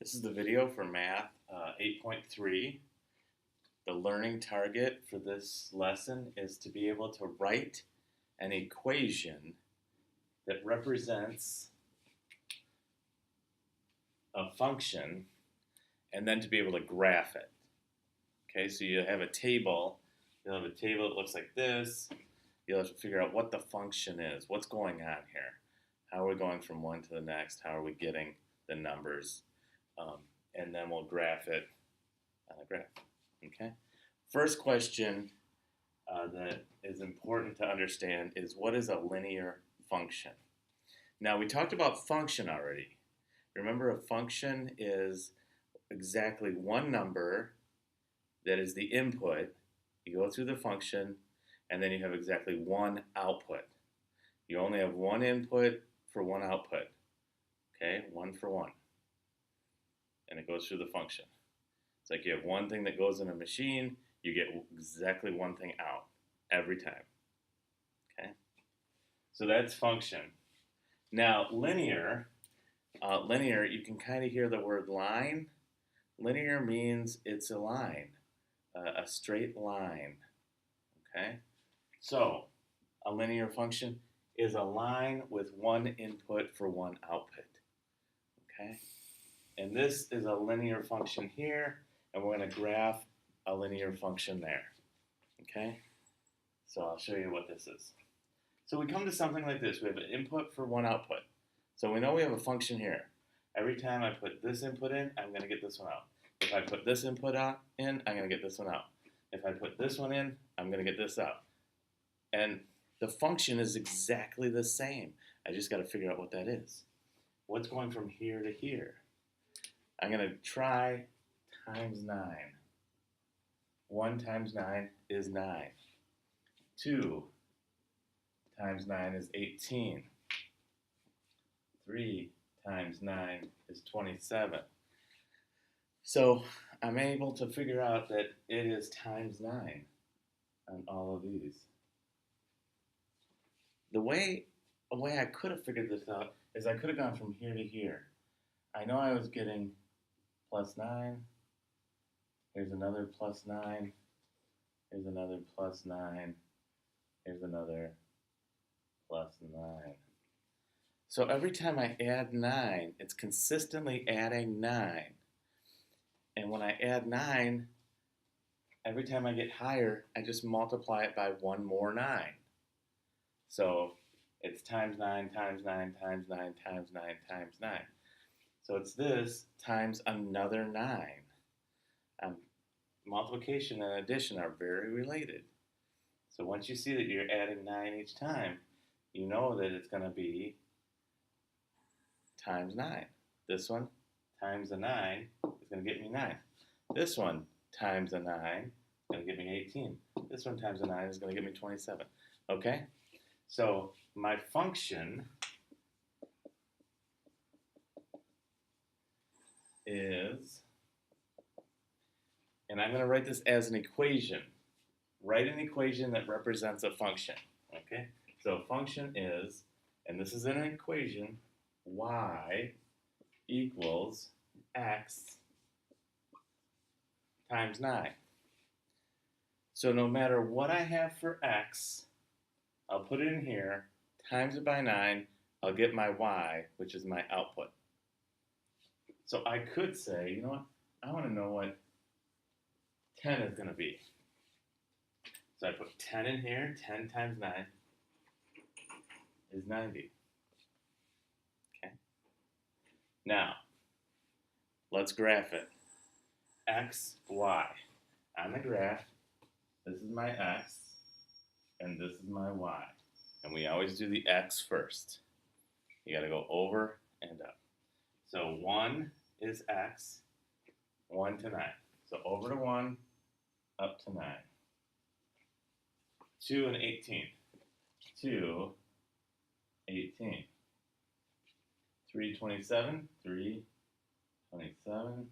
This is the video for Math 8.3. The learning target for this lesson is to be able to write an equation that represents a function and then to be able to graph it. Okay, so you have a table. You'll have a table that looks like this. You'll have to figure out what the function is. What's going on here? How are we going from one to the next? How are we getting the numbers? And then we'll graph it on a graph. Okay. First question that is important to understand is, what is a linear function? Now, we talked about function already. Remember, a function is exactly one number that is the input. You go through the function, and then you have exactly one output. You only have one input for one output. Okay, one for one. And it goes through the function. It's like you have one thing that goes in a machine, you get exactly one thing out every time. Okay? So that's function. Now, linear, you can kind of hear the word line. Linear means it's a line, a straight line. Okay? So, a linear function is a line with one input for one output. Okay? And this is a linear function here, and we're going to graph a linear function there. Okay? So I'll show you what this is. So we come to something like this. We have an input for one output. So we know we have a function here. Every time I put this input in, I'm going to get this one out. If I put this input in, I'm going to get this one out. If I put this one in, I'm going to get this out. And the function is exactly the same. I just got to figure out what that is. What's going from here to here? I'm going to try times 9. 1 times 9 is 9. 2 times 9 is 18. 3 times 9 is 27. So I'm able to figure out that it is times 9 on all of these. The way I could have figured this out is I could have gone from here to here. I know I was getting plus 9. Here's another plus 9. Here's another plus 9. Here's another plus 9. So every time I add 9, it's consistently adding 9. And when I add 9, every time I get higher, I just multiply it by one more 9. So it's times 9, times 9, times 9, times 9, times 9. So it's this times another 9. Multiplication and addition are very related. So once you see that you're adding 9 each time, you know that it's going to be times 9. This one times a 9 is going to get me 9. This one times a 9 is going to get me 18. This one times a 9 is going to get me 27. Okay? So my function is, and I'm going to write this as an equation. Write an equation that represents a function. Okay? So a function is, and this is in an equation, y equals x times 9. So no matter what I have for x, I'll put it in here, times it by 9, I'll get my y, which is my output. So I could say, you know what, I want to know what 10 is going to be. So I put 10 in here. 10 times 9 is 90. Okay. Now, let's graph it. X, Y. On the graph, this is my X, and this is my Y. And we always do the X first. You got to go over and up. So 1 is X, 1 to 9. So over to 1, up to 9. 2 and 18. 2, 18. 3, 27. 3, 27.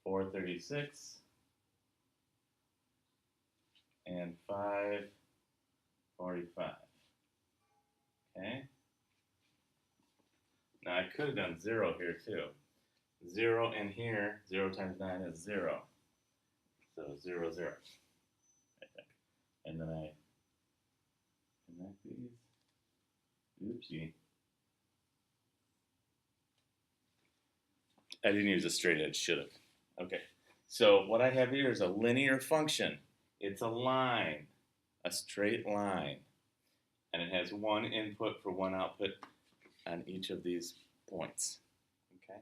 4, 36. And 5, 45. Okay? Now I could have done 0 here too. 0 in here, 0 times 9 is 0. So 0, 0, I think. And then I connect these. Oopsie. I didn't use a straight edge, should have. Okay, so what I have here is a linear function. It's a line, a straight line. And it has one input for one output on each of these points. Okay?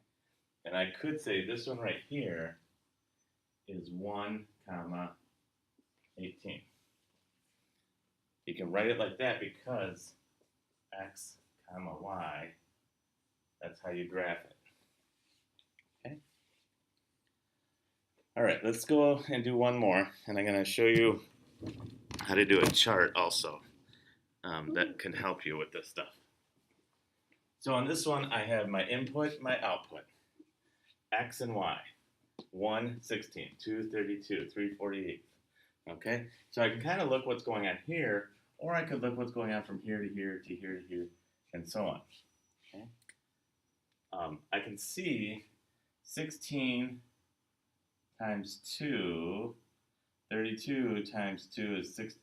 And I could say this one right here is 1, comma 18. You can write it like that because x, comma y, that's how you graph it. Okay? All right, let's go and do one more, and I'm going to show you how to do a chart also that can help you with this stuff. So on this one, I have my input, my output, x and y, 1, 16, 2, 32, 3, 48. Okay, so I can kind of look what's going on here, or I could look what's going on from here to here to here to here, and so on. Okay, I can see 16 times 2, 32 times 2 is 6,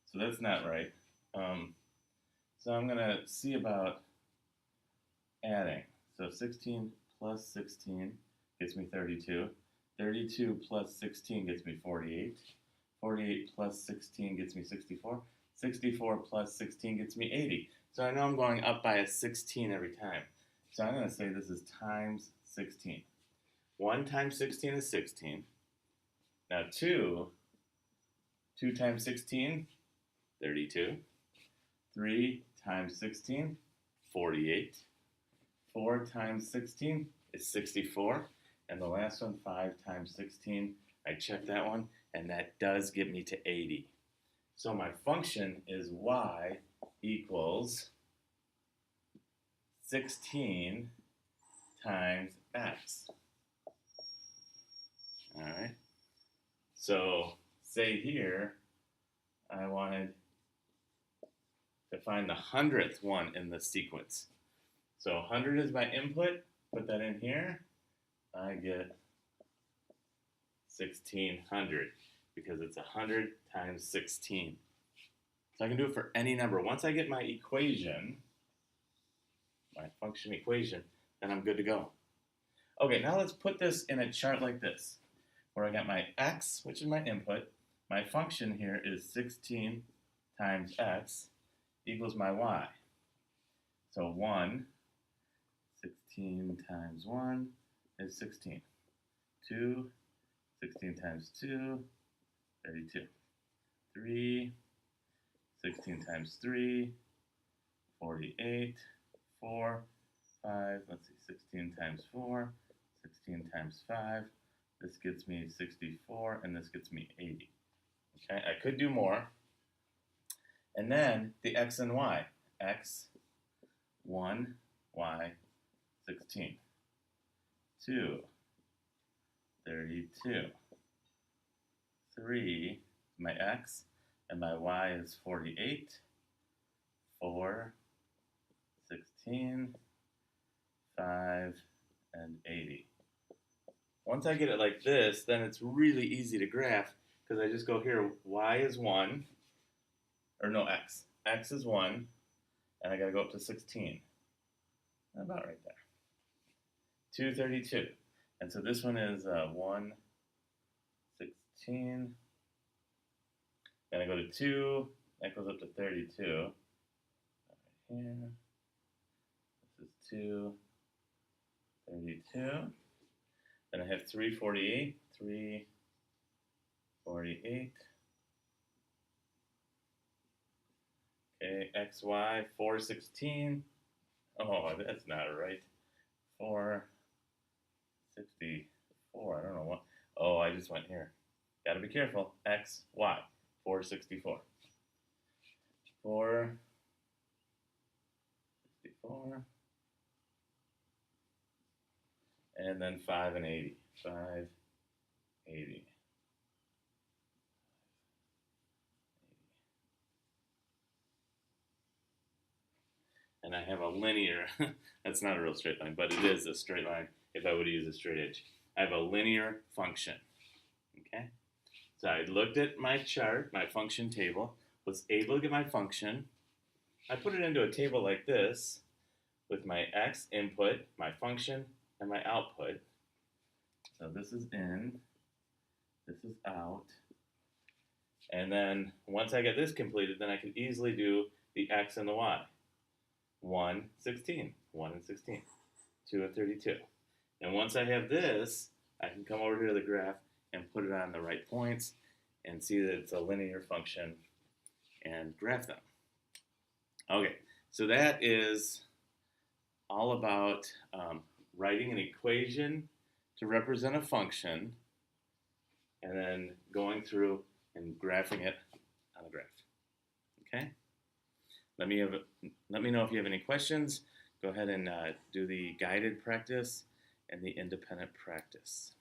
so that's not right. So I'm going to see about adding. So 16 plus 16 gets me 32. 32 plus 16 gets me 48. 48 plus 16 gets me 64. 64 plus 16 gets me 80. So I know I'm going up by a 16 every time. So I'm going to say this is times 16. 1 times 16 is 16. Now 2 times 16, 32. 3 times 16, 48. 4 times 16 is 64. And the last one, 5 times 16, I check that one, and that does get me to 80. So my function is y equals 16 times x. All right. So say here, I wanted to find the 100th one in the sequence. So 100 is my input, put that in here, I get 1600 because it's 100 times 16. So I can do it for any number. Once I get my equation, my function equation, then I'm good to go. Okay, now let's put this in a chart like this, where I got my x, which is my input. My function here is 16 times x equals my y. So 16 times 1 is 16. 2, 16 times 2, 32. 3, 16 times 3, 48. 4, 5, let's see, 16 times 4, 16 times 5. This gets me 64, and this gets me 80. Okay, I could do more. And then the x and y. X, 1, y, 16. 2, 32. 3, my x, and my y is 48. 4, 16, 5, and 80. Once I get it like this, then it's really easy to graph because I just go here, y is 1, or no, x. X is 1, and I got to go up to 16. About right there. 232. And so this one is 1, 16. Then I go to 2, that goes up to 32. Right here. This is 2, 32. Then I have 348, 348. Okay, xy, 416. Oh, that's not right. 464, I don't know what. Oh, I just went here. Gotta be careful. X, Y, 464. 464. And then 5 and 80. 580. And I have a linear, that's not a real straight line, but it is a straight line. It if I would use a straight edge. I have a linear function, okay? So I looked at my chart, my function table, was able to get my function. I put it into a table like this with my x input, my function, and my output. So this is in, this is out. And then once I get this completed, then I can easily do the x and the y. 1, 16, 1 and 16, 2 and 32. And once I have this, I can come over here to the graph and put it on the right points and see that it's a linear function and graph them. Okay, so that is all about writing an equation to represent a function and then going through and graphing it on the graph. Okay? Let me know if you have any questions. Go ahead and do the guided practice and the independent practice.